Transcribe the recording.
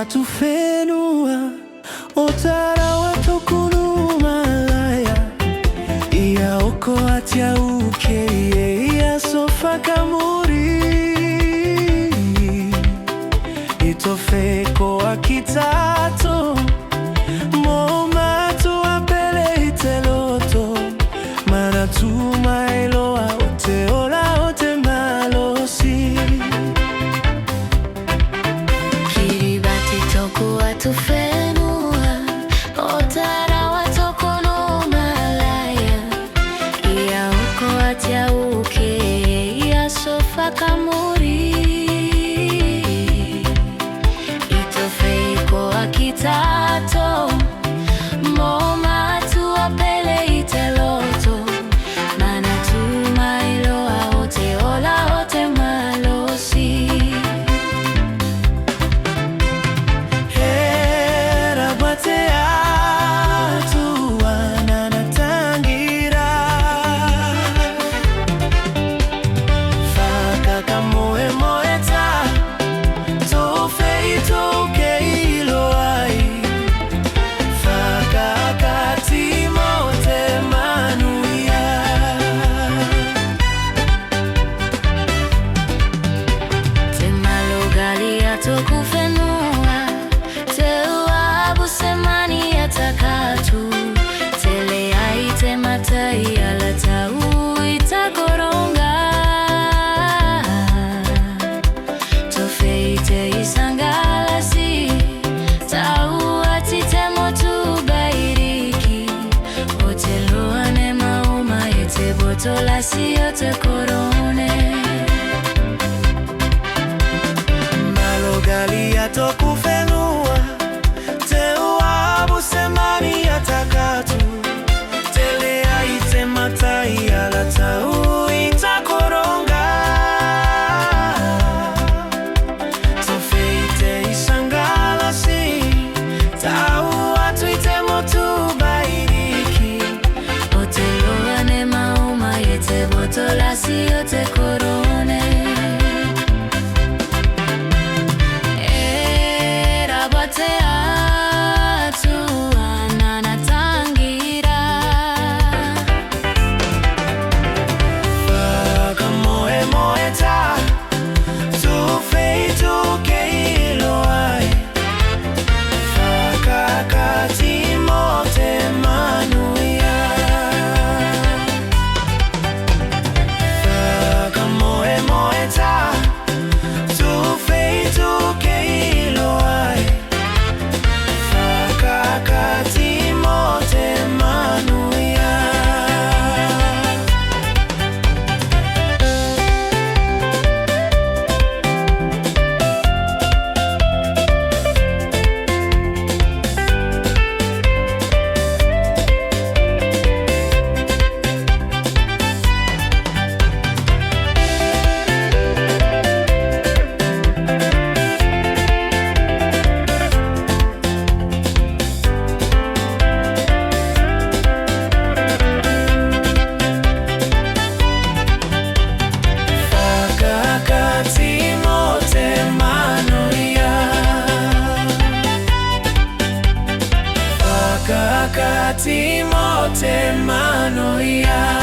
atu fenua otara wa toku no malaya ia oko atia uke ia sofa kamuri itofe ko akitato mo matu apele iteloto mana tumailo a ote ola ote malosi Kiribati toku atu fenua otara wa toku no malaya ia oko atia uke ia sofa kamuri itofe ko akitato mo matu apele iteloto mana tumailo a ote ola ote malosi era bate atu ananatangira faka kamoe moeta tofe itoke ilo ai faka kati mote manuia te malogali toku fenua te uabu semani atakatu tele aite matai ala tau itakoronga tofeite isangalasi tau atite motu bairiki oteloane mauma ete botolasi ote korone malogali toku fenua te uabu semani atakatu tele aite matai ala tau itakoronga tofeite isangalasi tau atuite motu bairiki oteloane mauma ete botolasi ote korone era bate atu ananatangira faka moe moeta tofe itoke ilo ai faka kati mote manuia faka moe moeta tofe itoke ilo ai faka kati mote manuia Kati mote manuia kati mote manuia